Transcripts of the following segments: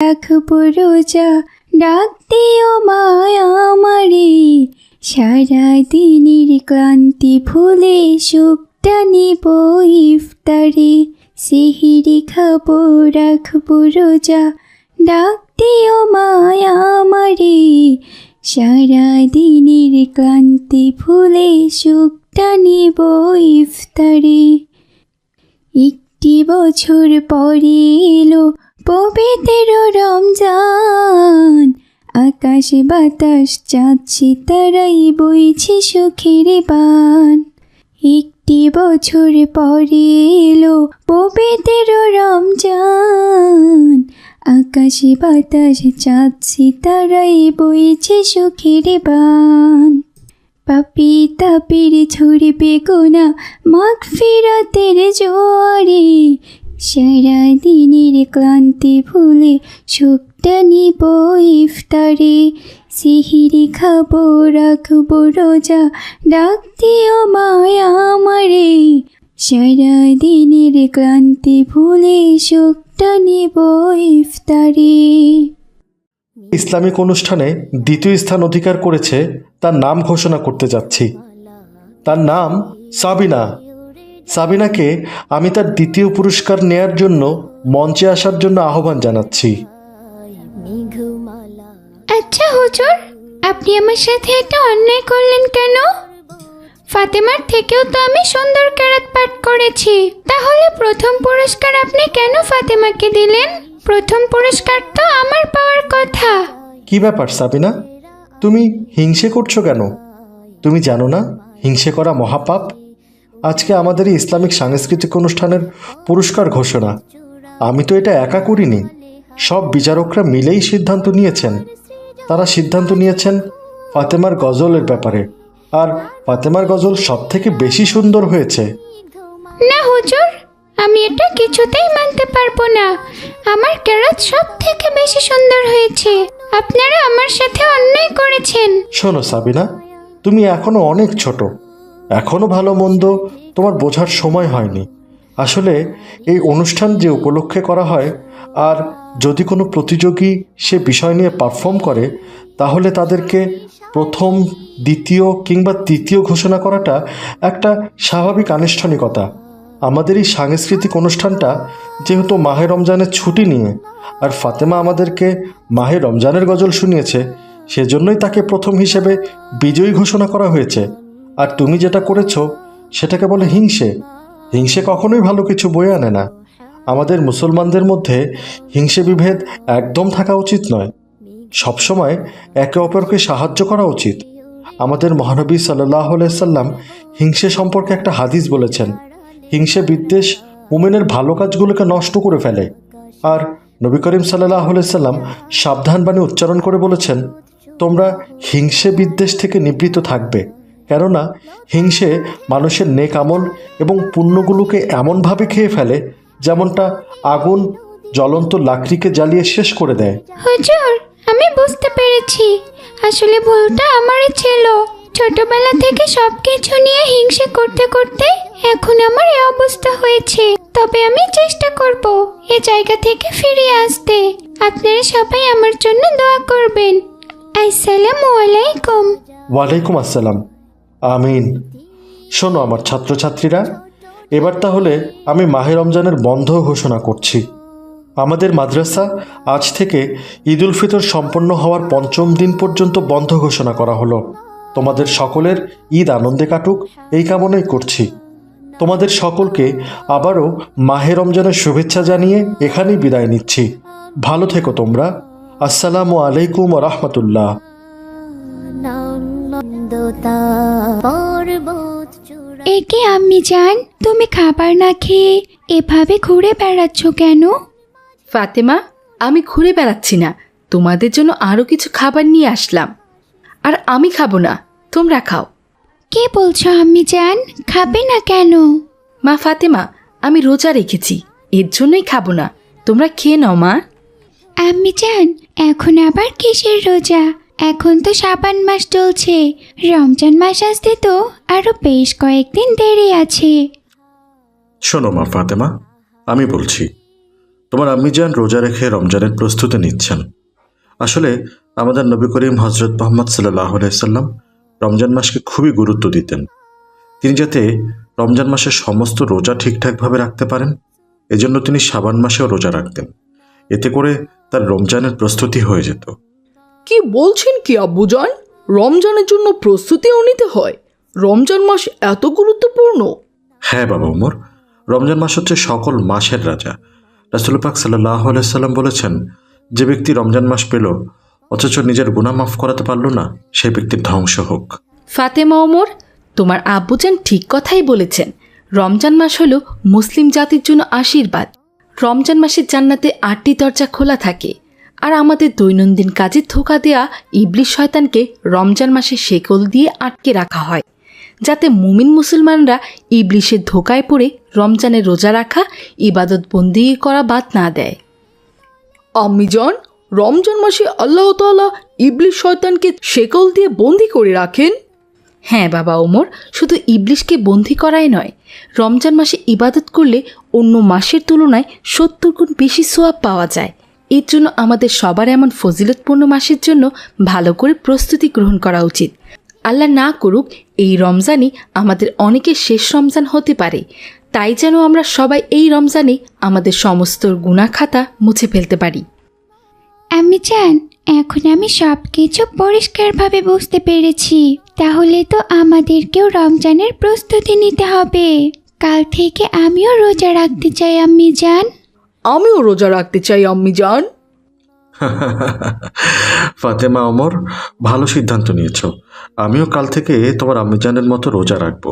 রাখবো রোজা, ডাক দিও মায়া আমারে, সারা দিনের ক্লান্তি ভুলে সুখটা নিব ইফতারে। সিহিরি খাবো, রাখবো রোজা, ডাক দিও মায়া আমারে, সারা দিনের ক্লান্তি ভুলে সুখটা নিব ইফতারে। একটি বছর পরে এলো পবিত্র রমজান, আকাশ বাতাস চাঁদ সিতারাই বইছে সুখের বান। একটি বছর পরে এলো পবিত্র রমজান, আকাশ বাতাস চাঁদ সিতারাই বইছে সুখের বান। পাপি তাপির ছড়বে গোনা মাগফিরাতের জোয়ারে, সারা দিনের ক্লান্তি ভুলে সুখটা নিব ইফতারে। সিহিরি খাবো, রাখবো রোজা, ডাক দিও মায়া আমারে, সারা দিনের ক্লান্তি ভুলে সুখটা নিব ইফতারে। ইসলামিক অনুষ্ঠানে দ্বিতীয় স্থান অধিকার করেছে তার নাম ঘোষণা করতে যাচ্ছি। তার নাম সাবিনা। সাবিনাকে আমি তার দ্বিতীয় পুরস্কার নেয়ার জন্য মঞ্চে আসার জন্য আহ্বান জানাচ্ছি। আচ্ছা হুজুর, আপনি আমার সাথে একটা অন্যায় করলেন কেন? ফাতেমার থেকেও তো আমি সুন্দর কেরাত পাঠ করেছি, তাহলে প্রথম পুরস্কার আপনি কেন ফাতেমাকে দিলেন? প্রথম পুরস্কার তো আমার পাওয়ার কথা। কি ব্যাপার সাবিনা, তুমি হিংসে করছো কেন? তুমি জানো না হিংসে করা মহাপাপ? আজকে আমাদের এই ইসলামিক সাংস্কৃতিক অনুষ্ঠানের পুরস্কার ঘোষণা আমি তো এটা একা করিনি, সব বিচারকরা মিলেই সিদ্ধান্ত নিয়েছেন। তারা সিদ্ধান্ত নিয়েছেন ফাতেমার গজলের ব্যাপারে, আর ফাতেমার গজল সব থেকে বেশি সুন্দর হয়েছে। না হুজুর, আমি এটা কিছুতেই মানতে পারবো না। আমার কেরাত সব থেকে বেশি সুন্দর হয়েছে। আপনারা আমার সাথে অন্যায় করেছেন। শোনো সাবিনা, তুমি এখনো অনেক ছোট, এখনো ভালো মন্দ তোমার বোঝার সময় হয়নি। আসলে এই অনুষ্ঠান যে উপলক্ষে করা হয়, আর যদি কোনো প্রতিযোগী সে বিষয় নিয়ে পারফর্ম করে, তাহলে তাদেরকে প্রথম, দ্বিতীয় কিংবা তৃতীয় ঘোষণা করাটা একটা স্বাভাবিক আনুষ্ঠানিকতা। আমাদের এই সাংস্কৃতিক অনুষ্ঠানটা যেহেতু মাহে রমজানের ছুটি নিয়ে, আর ফাতেমা আমাদেরকে মাহে রমজানের গজল শুনিয়েছে, সেজন্যই তাকে প্রথম হিসেবে বিজয়ী ঘোষণা করা হয়েছে। আর তুমি যেটা করেছো সেটাকে বলে হিংসে। হিংসে কখনোই ভালো কিছু বয়ে আনে না। আমাদের মুসলমানদের মধ্যে হিংসে বিভেদ একদম থাকা উচিত নয়। সবসময় একে অপরকে সাহায্য করা উচিত। আমাদের মহানবী সাল্লাল্লাহু আলাইহি সাল্লাম হিংসে সম্পর্কে একটা হাদিস বলেছেন, হিংসে বিদ্বেষ মুমিনের ভালো কাজগুলোকে নষ্ট করে ফেলে। আর নবী করিম সাল্লাল্লাহু আলাইহি সাল্লাম সাবধান বাণী উচ্চারণ করে বলেছেন, তোমরা হিংসে বিদ্বেষ থেকে নিবৃত্ত থাকবে, কেননা হিংসে মানুষের নেক আমল এবং পুণ্যগুলোকে এমনভাবে খেয়ে ফেলে যেমনটা আগুন জ্বলন্ত লাকড়িকে জ্বালিয়ে শেষ করে দেয়। হুজুর, আমি বুঝতে পেরেছি, আসলে ভুলটা আমারই ছিল। ছোটবেলা থেকে সবকিছু নিয়ে হিংসে করতে করতে এখন আমার এই অবস্থা হয়েছে। তবে আমি চেষ্টা করব এ জায়গা থেকে ফিরে আসতে। আপনারা সবাই আমার জন্য দোয়া করবেন। আসসালামু আলাইকুম। ওয়ালাইকুম আসসালাম। আমিন। শোনো আমার ছাত্রছাত্রীরা, এবার তাহলে আমি মাহে রমজানের বন্ধ ঘোষণা করছি। আমাদের মাদ্রাসা আজ থেকে ঈদ উল ফিতর সম্পন্ন হওয়ার ৫ম দিন পর্যন্ত বন্ধ ঘোষণা করা হলো। তোমাদের সকলের ঈদ আনন্দে কাটুক এই কামনাই করছি। তোমাদের সকলকে আবারও মাহে রমজানের শুভেচ্ছা জানিয়ে এখানেই বিদায় নিচ্ছি। ভালো থেকো তোমরা। আসসালামু আলাইকুম ওয়া রাহমাতুল্লাহ। একে আম্মি জান, তুমি খাবার না খেয়ে এভাবে ঘুরে বেড়াচ্ছ কেন? ফাতেমা, আমি ঘুরে বেড়াচ্ছি না, তোমাদের জন্য আরও কিছু খাবার নিয়ে আসলাম। আর আমি খাবো না, তোমরা খাও। কে বলছো আম্মি জান, খাবে না কেন? মা ফাতেমা, আমি রোজা রেখেছি, এর জন্যই খাবো না, তোমরা খেয়ে নাও মা। আম্মি জান, এখন আবার কিসের রোজা? এখন তো শাবান মাস চলছে, রমজান মাস আসতে তো আরো বেশ কয়েকদিন দেরি আছে। শোনো মা ফাতেমা, আমি বলছি, তোমার আম্মিজান রোজা রেখে রমজানের প্রস্তুতি নিচ্ছেন। আসলে আমাদের নবী করিম হজরত মোহাম্মদ সাল্লাহ আলাইসাল্লাম রমজান মাসকে খুবই গুরুত্ব দিতেন। তিনি যাতে রমজান মাসের সমস্ত রোজা ঠিকঠাকভাবে রাখতে পারেন, এজন্য তিনি শাবান মাসেও রোজা রাখতেন। এতে করে তার রমজানের প্রস্তুতি হয়ে যেত। কি বলছেন কি আব্বুজান? রমজানের জন্য প্রস্তুতিও নিতে হয়? রমজান মাস এত গুরুত্বপূর্ণ? হ্যাঁ বাবা ওমর, রমজান মাস হচ্ছে সকল মাসের রাজা। রাসূল পাক সাল্লাল্লাহু আলাইহি সাল্লাম বলেছেন, যে ব্যক্তি রমজান মাস পেল অথচ নিজের গুনাহ মাফ করাতে পারল না, সেই ব্যক্তির ধ্বংস হোক। ফাতেমা ওমর, তোমার আব্বুজান ঠিক কথাই বলেছেন। রমজান মাস হলো মুসলিম জাতির জন্য আশীর্বাদ। রমজান মাসে জান্নাতে 8টি দরজা খোলা থাকে। আর আমাদের দৈনন্দিন কাজে ধোঁকা দেয়া ইবলিশ শয়তানকে রমজান মাসে শেকল দিয়ে আটকে রাখা হয়, যাতে মুমিন মুসলমানরা ইবলিশের ধোঁকায় পড়ে রমজানের রোজা রাখা, ইবাদত বন্দি করা বাদ না দেয়। আম্মিজান, রমজান মাসে আল্লাহ তাআলা ইবলিশ শয়তানকে শেকল দিয়ে বন্দি করে রাখেন? হ্যাঁ বাবা ওমর, শুধু ইবলিশকে বন্দি করাই নয়, রমজান মাসে ইবাদত করলে অন্য মাসের তুলনায় 70 গুণ বেশি সোয়াব পাওয়া যায়। এর জন্য আমাদের সবার এমন ফজিলতপূর্ণ মাসের জন্য ভালো করে প্রস্তুতি গ্রহণ করা উচিত। আল্লাহ না করুক এই রমজানই আমাদের অনেকের শেষ রমজান হতে পারে। তাই যেন আমরা সবাই এই রমজানে আমাদের সমস্ত গুনাহ খাতা মুছে ফেলতে পারি। আমি জান, এখন আমি সব কিছু পরিষ্কারভাবে বুঝতে পেরেছি। তাহলে তো আমাদেরকেও রমজানের প্রস্তুতি নিতে হবে। কাল থেকে আমিও রোজা রাখতে চাই আম্মি জান। আমিও রোজা রাখতে চাই আম্মিজান। ফাতেমা ওমর, ভালো সিদ্ধান্ত নিয়েছ। আমিও কাল থেকে তোমার আম্মিজানের মতো রোজা রাখবো।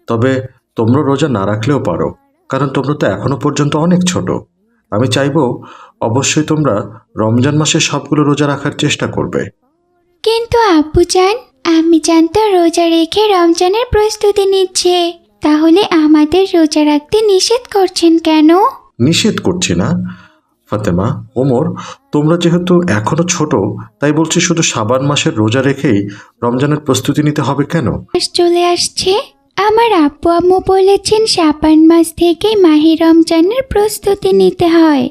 তবে তোমরা রোজা না রাখলেও পারো, কারণ তোমরা তো এখনো পর্যন্ত অনেক ছোট। আমি চাইবো অবশ্যই তোমরা রমজান মাসে সবগুলো রোজা রাখার চেষ্টা করবে। কিন্তু আব্বু জান, আম্মি জান তো রোজা রেখে রমজানের প্রস্তুতি নিচ্ছে। তাহলে আমাদের রোজা রাখতে নিষেধ করছেন কেন? নিষেধ করছি না ফাতেমা ওমর, তোমরা যেহেতু এখনো ছোট, তাই বলছি শুধু শাবান মাসের রোজা রেখেই রমজানের প্রস্তুতি নিতে হবে কেন? মাস চলে আসছে। আমার আব্বু আম্মু বলেছেন শাবান মাস থেকে মাহে রমজানের প্রস্তুতি নিতে হয়,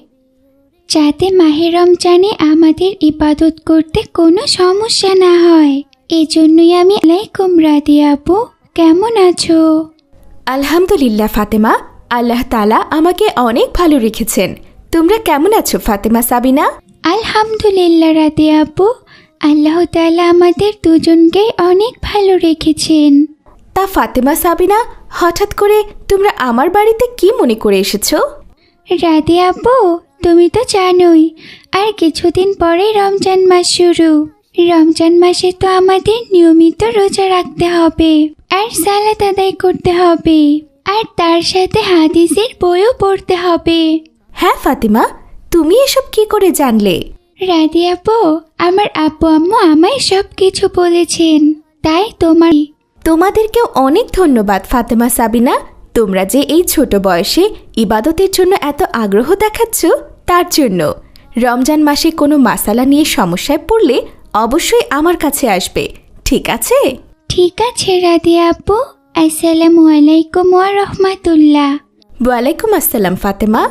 যাতে মাহে রমজানে আমাদের ইবাদত করতে কোনো সমস্যা না হয়। এজন্যই আমি আলাইকুম রাদি আপু, কেমন আছো? আলহামদুলিল্লাহ ফাতেমা, আল্লাহ তাআলা আমাকে অনেক ভালো রেখেছেন। তোমরা কেমন আছো ফাতেমা, সাবিনা? আলহামদুলিল্লাহ রাদি আপু, আল্লাহ তাআলা আমাদের দুজনকেই অনেক ভালো রেখেছেন। তা ফাতেমা, সাবিনা, হঠাৎ করে তোমরা আমার বাড়িতে কি মনে করে এসেছো? রাদি আপু, তুমি তো জানোই আর কিছুদিন পরেই রমজান মাস শুরু। রমজান মাসে তো আমাদের নিয়মিত রোজা রাখতে হবে আর সালাত আদায় করতে হবে, আর তার সাথে হাদিসের বইও পড়তে হবে। হ্যাঁ ফাতেমা, তুমি এসব কি করে জানলে? রাদি আপু, আমার আব্বু আম্মু আমায় সব কিছু বলেছেন। তাই তোমাদেরকেও অনেক ধন্যবাদ ফাতেমা, সাবিনা। তোমরা যে এই ছোট বয়সে ইবাদতের জন্য এত আগ্রহ দেখাচ্ছ, তার জন্য। রমজান মাসে কোনো মাসালা নিয়ে সমস্যায় পড়লে অবশ্যই আমার কাছে আসবে, ঠিক আছে? ঠিক আছে রাদি আপু, আসসালামু আলাইকুম ওয়া রাহমাতুল্লাহ। ওয়ালাইকুম আসসালাম ফাতেমা।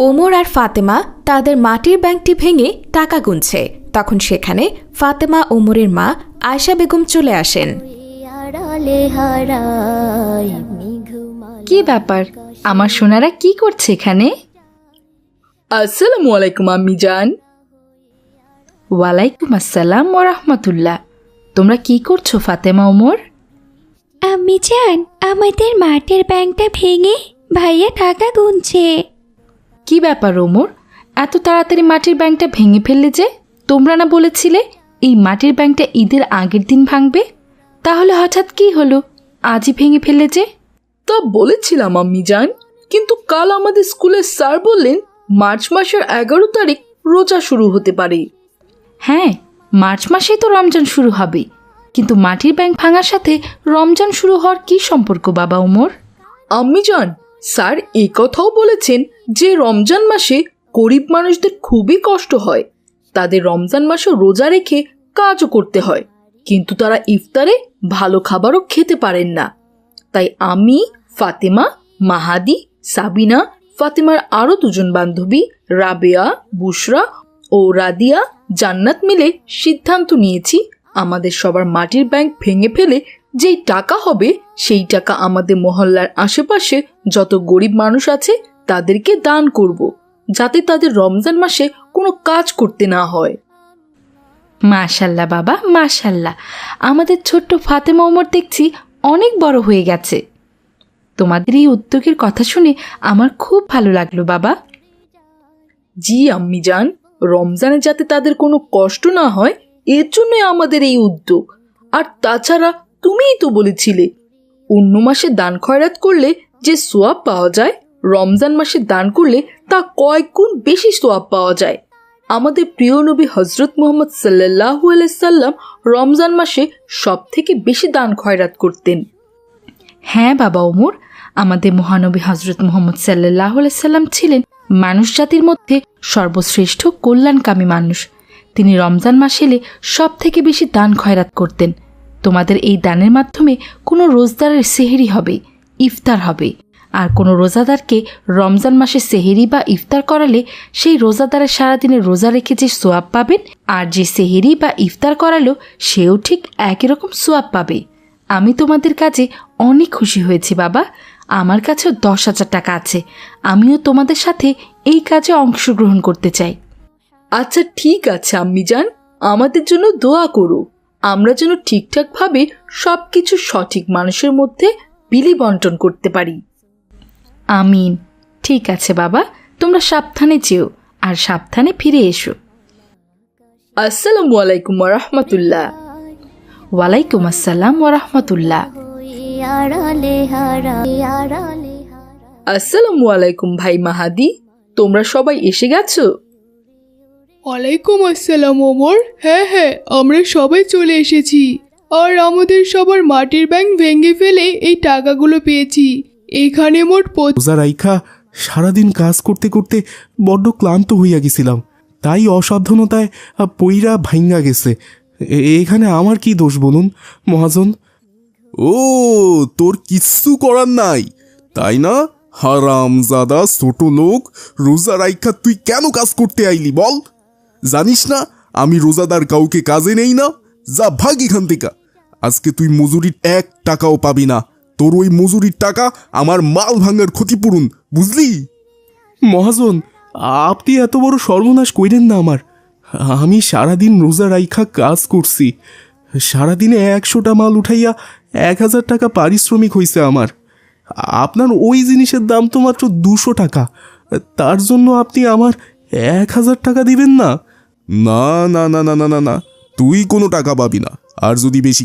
ওমর আর ফাতেমা তাদের মাটির ব্যাংকটি ভেঙে টাকা গুনছে। তখন সেখানে ফাতেমা ওমরের মা আয়শা বেগম চলে আসেন। কি ব্যাপার, আমার সোনারা কি করছে এখানে? আসসালামু আলাইকুম আম্মিজান। ওয়ালাইকুম আসসালাম ওয়া রাহমাতুল্লাহ। তোমরা কি করছো ফাতেমা ওমর? আম্মি জান, আমাদের মাটির ব্যাংকটা ভেঙে ভাইয়া টাকা গুনছে। কি ব্যাপার ওমর, এত তাড়াতাড়ি মাটির ব্যাংকটা ভেঙে ফেললে যে? তোমরা না বলেছিলে এই মাটির ব্যাংকটা ঈদের আগের দিন ভাঙবে? তাহলে হঠাৎ কি হলো, আজই ভেঙে ফেললে যে? তা বলেছিলাম আম্মিজান, কিন্তু কাল আমাদের স্কুলের স্যার বললেন মার্চ মাসের 11 তারিখ রোজা শুরু হতে পারে। হ্যাঁ, মার্চ মাসেই তো রমজান শুরু হবে, কিন্তু মাটির ব্যাংক ভাঙার সাথে রমজান শুরু হওয়ার কি সম্পর্ক বাবা ওমর? আম্মিজান, স্যার এই কথাও বলেছেন যে রমজান মাসে গরিব মানুষদের খুবই কষ্ট হয়। তাদের রমজান মাসে রোজা রেখে কাজও করতে হয়, কিন্তু তারা ইফতারে ভালো খাবারও খেতে পারেন না। তাই আমি, ফাতেমা, মাহাদি, সাবিনা, ফাতিমার আরো দুজন বান্ধবী রাবেয়া, বুশরা ও রাদিয়া জান্নাত মিলে সিদ্ধান্ত নিয়েছি আমাদের সবার মাটির ব্যাংক ভেঙে ফেলে যেই টাকা হবে সেই টাকা আমাদের মহল্লার আশেপাশে যত গরিব মানুষ আছে তাদেরকে দান করব, যাতে তাদের রমজান মাসে কোনো কাজ করতে না হয়। মাশাল্লাহ বাবা, মাশাল্লাহ। আমাদের ছোট্ট ফাতেমা ওমর দেখছি অনেক বড় হয়ে গেছে। তোমাদের এই উদ্যোগের কথা শুনে আমার খুব ভালো লাগলো বাবা। জি আম্মি জান, রমজানে যাতে তাদের কোনো কষ্ট না হয় এর জন্যই আমাদের এই উদ্যোগ। আর তাছাড়া তুমিই তো বলেছিলে অন্য মাসে দান খয়রাত করলে যে সোয়াব পাওয়া যায়, রমজান মাসে দান করলে তা কয়েক গুণ বেশি সোয়াব পাওয়া যায়। আমাদের প্রিয় নবী হজরত মুহাম্মদ সাল্লাল্লাহু আলাইহি সাল্লাম রমজান মাসে সব থেকে বেশি দান খয়রাত করতেন। হ্যাঁ বাবা ওমর, আমাদের মহানবী হজরত মুহাম্মদ সাল্লাল্লাহু আলাইহি সাল্লাম ছিলেন মানুষ জাতির মধ্যে সর্বশ্রেষ্ঠ কল্যাণকামী মানুষ। তিনি রমজান মাস এলে সব থেকে বেশি দান খয়রাত করতেন। তোমাদের এই দানের মাধ্যমে কোনো রোজদারের সেহেরি হবে, ইফতার হবে। আর কোনো রোজাদারকে রমজান মাসে সেহেরি বা ইফতার করালে সেই রোজাদারের সারাদিনের রোজা রেখে যে সোয়াব পাবেন, আর যে সেহেরি বা ইফতার করালো সেও ঠিক একই রকম সোয়াব পাবে। আমি তোমাদের কাজে অনেক খুশি হয়েছি বাবা। আমার কাছেও 10,000 টাকা আছে। আমিও তোমাদের সাথে এই কাজে অংশগ্রহণ করতে চাই। আচ্ছা ঠিক আছে আম্মি জান, আমাদের জন্য দোয়া করো, আমরা যেন ঠিকঠাকভাবে সবকিছু সঠিক মানুষের মধ্যে বিলি বন্টন করতে পারি। আমিন। ঠিক আছে বাবা, তোমরা সাবধানে যেও আর সাবধানে ফিরে এসো। আসসালামু আলাইকুম ওয়া রাহমাতুল্লাহ। ওয়ালাইকুম আসসালাম ওয়া রাহমাতুল্লাহ। আসসালামু আলাইকুম ভাই মাহাদি, তোমরা সবাই এসে গেছো? ওয়ালাইকুম আসসালাম ওমর। হ্যাঁ হ্যাঁ, আমরা সবাই চলে এসেছি। আর আমাদের সবার মাটির ব্যাংক ভেঙে ফেলে এই টাকাগুলো পেয়েছি। এখানে মোট রোজা রাইখা সারাদিন কাজ করতে করতে বড্ড ক্লান্ত হইয়া গেছিলাম, তাই অসাবধানতায় পইরা ভাঙ্গা গেছে। এখানে আমার কি দোষ বলুন মহাজন? ও, তোর কিচ্ছু করার নাই তাই না? হারামজাদা ছোট লোক, রোজা রাইখা তুই কেন কাজ করতে আইলি বল? জানিস না আমি রোজাদার কাউকে কাজে নেই না? যা ভাগ এখান থেকে। আজকে তুই মজুরির 1 টাকাও পাবি না। তোর ওই মজুরির টাকা আমার মাল ভাঙার ক্ষতিপূরণ, বুঝলি? মহাজন, আপনি এত বড় সর্বনাশ কইরেন না আমার। আমি সারাদিন রোজা রাইখা কাজ করছি। সারাদিনে 100টা মাল উঠাইয়া 1000 টাকা পারিশ্রমিক হইছে আমার। আপনার ওই জিনিসের দাম তো মাত্র 200 টাকা, তার জন্য আপনি আমার 1000 টাকা দিবেন না? না না না না না না না, তুই কোনো টাকা পাবি না। আর যদি বেশি